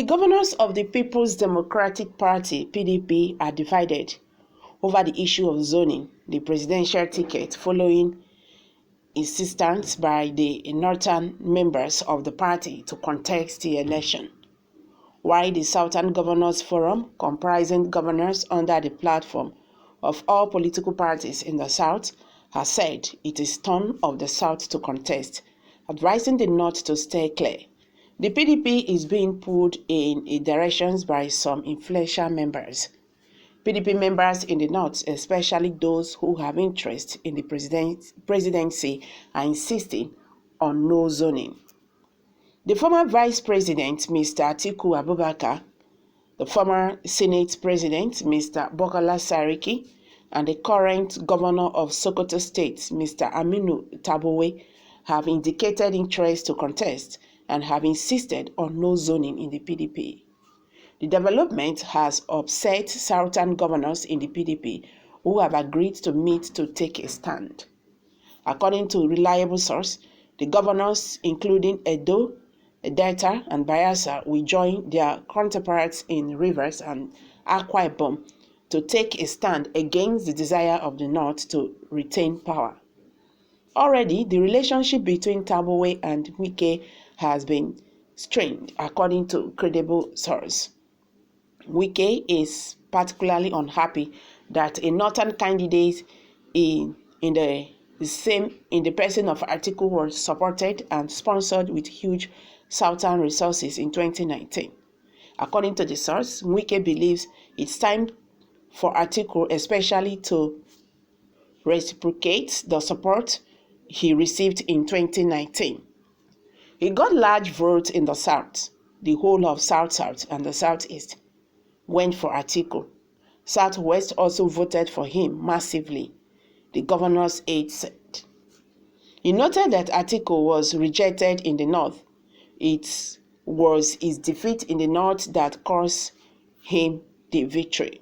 The governors of the People's Democratic Party (PDP) are divided over the issue of zoning the presidential ticket following insistence by the northern members of the party to contest the election, while the Southern Governors Forum, comprising governors under the platform of all political parties in the South, has said it is turn of the South to contest, advising the North to stay clear. The PDP is being pulled in directions by some influential members. PDP members in the North, especially those who have interest in the presidency, are insisting on no zoning. The former Vice President, Mr. Atiku Abubakar, the former Senate President, Mr. Bukola Saraki, and the current Governor of Sokoto State, Mr. Aminu Tabowe, have indicated interest to contest and have insisted on no zoning in the PDP. The development has upset Southern governors in the PDP who have agreed to meet to take a stand. According to reliable source, the governors, including Edo, Delta, and Bayelsa, will join their counterparts in Rivers and Akwa Ibom to take a stand against the desire of the North to retain power. Already, the relationship between Tabowe and Wike has been strained, according to credible sources. Wike is particularly unhappy that a northern candidate in the person of Atiku was supported and sponsored with huge southern resources in 2019. According to the source, Wike believes it's time for Atiku especially to reciprocate the support he received in 2019. He got large votes in the South. The whole of South-South and the Southeast went for Atiku. Southwest also voted for him massively, the governor's aide said. He noted that Atiku was rejected in the North. It was his defeat in the North that caused him the victory.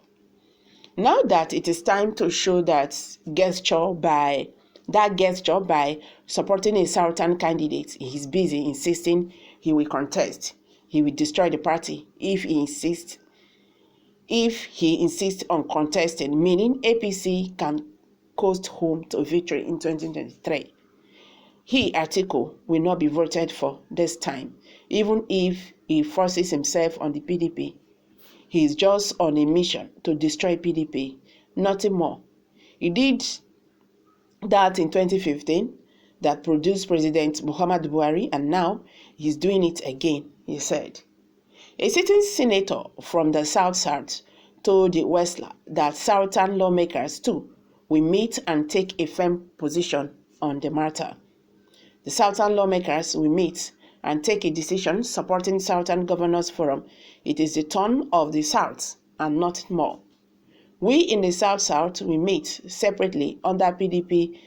Now that it is time to show that gesture by supporting a Southern candidate, he is busy insisting he will contest. He will destroy the party if he insists on contesting, meaning APC can coast home to victory in 2023. He, Atiku, will not be voted for this time, even if he forces himself on the PDP. He is just on a mission to destroy PDP, nothing more. He did that in 2015, that produced President Muhammadu Buhari, and now he's doing it again, he said. A sitting senator from the South told the Westler that Southern lawmakers too will meet and take a firm position on the matter. The Southern lawmakers will meet and take a decision supporting Southern Governors Forum. It is the turn of the South and not more. We in the South will meet separately under PDP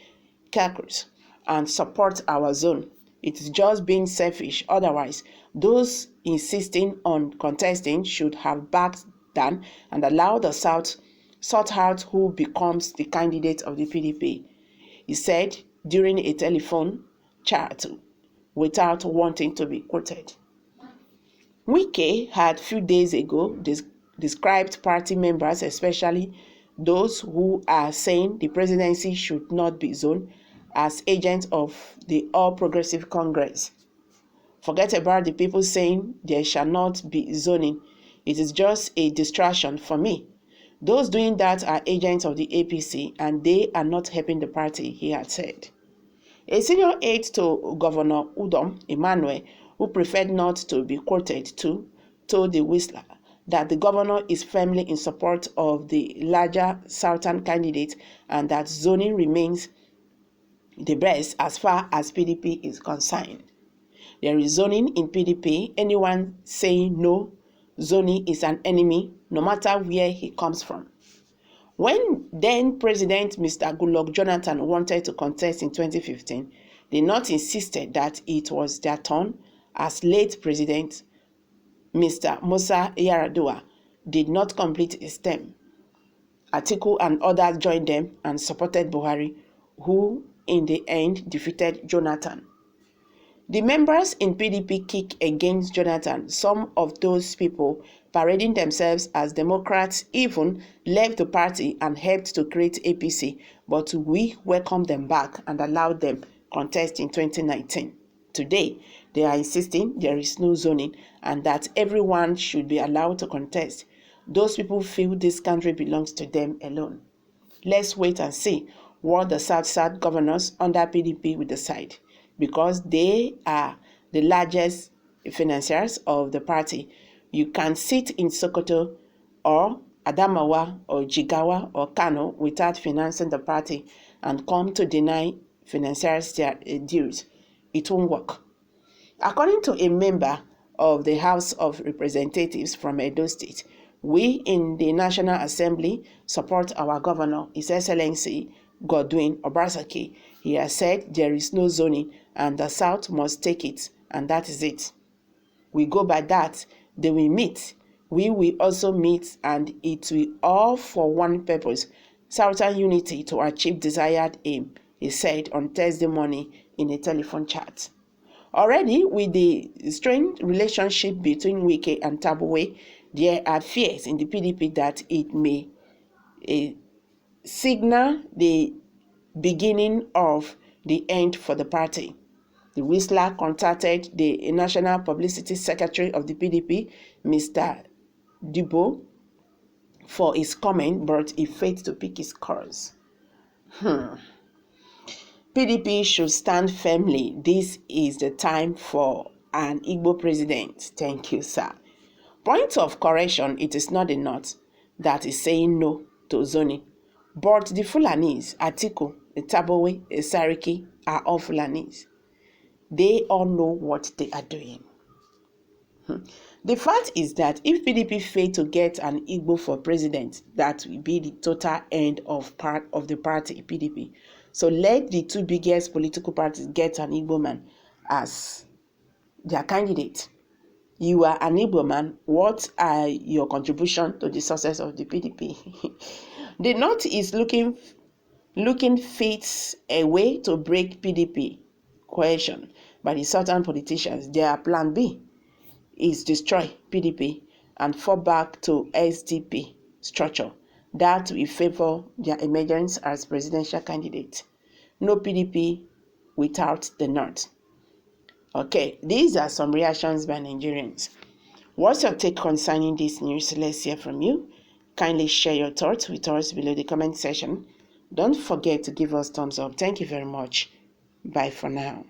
caucus and support our zone. It is just being selfish. Otherwise, those insisting on contesting should have backed down and allow the South sort out who becomes the candidate of the PDP, he said during a telephone chat without wanting to be quoted. Wike had few days ago described party members, especially those who are saying the presidency should not be zoned, as agents of the All Progressive Congress. Forget about the people saying there shall not be zoning. It is just a distraction for me. Those doing that are agents of the APC and they are not helping the party, he had said. A senior aide to Governor Udom, Emmanuel, who preferred not to be quoted told the Whistler that the governor is firmly in support of the larger Southern candidate and that zoning remains the best as far as PDP is concerned. There is zoning in PDP. Anyone saying no zoning is an enemy, no matter where he comes from. When then President Mr. Goodluck Jonathan wanted to contest in 2015, the North insisted that it was their turn, as late President Mr. Musa Yar'Adua did not complete his term. Atiku and others joined them and supported Buhari, who in the end defeated Jonathan. The members in PDP kick against Jonathan. Some of those people parading themselves as Democrats even left the party and helped to create APC, but we welcomed them back and allowed them contest in 2019. Today, they are insisting there is no zoning and that everyone should be allowed to contest. Those people feel this country belongs to them alone. Let's wait and see what the South governors under PDP will decide, because they are the largest financiers of the party. You can sit in Sokoto or Adamawa or Jigawa or Kano without financing the party and come to deny financiers their dues. It won't work. According to a member of the House of Representatives from Edo State, we in the National Assembly support our governor, His Excellency Godwin Obaseki. He has said there is no zoning and the South must take it, and that is it. We go by that. They will meet. We will also meet, and it will all for one purpose: Southern unity to achieve desired aim, he said on Thursday morning in a telephone chat. Already, with the strained relationship between Wike and Tabuwe, there are fears in the PDP that it may signal the beginning of the end for the party. The Whistler contacted the National Publicity Secretary of the PDP, Mr. Dubo, for his comment, but he failed to pick his course. PDP should stand firmly. This is the time for an Igbo president. Thank you, sir. Point of correction, it is not the North that is saying no to zoning, but the Fulanis, Atiku, the Tabowe, the Sariki are all Fulanis. They all know what they are doing. The fact is that if PDP fail to get an Igbo for president, that will be the total end of part of the party, PDP. So let the two biggest political parties get an Igbo man as their candidate. You are an Igbo man. What are your contribution to the success of the PDP? The North is looking fit a way to break PDP cohesion by the Southern politicians. Their plan B is destroy PDP and fall back to SDP structure that will favor their emergence as presidential candidate. No PDP without the North. Okay, these are some reactions by Nigerians. What's your take concerning this news? Let's hear from you. Kindly share your thoughts with us below the comment section. Don't forget to give us thumbs up. Thank you very much. Bye for now.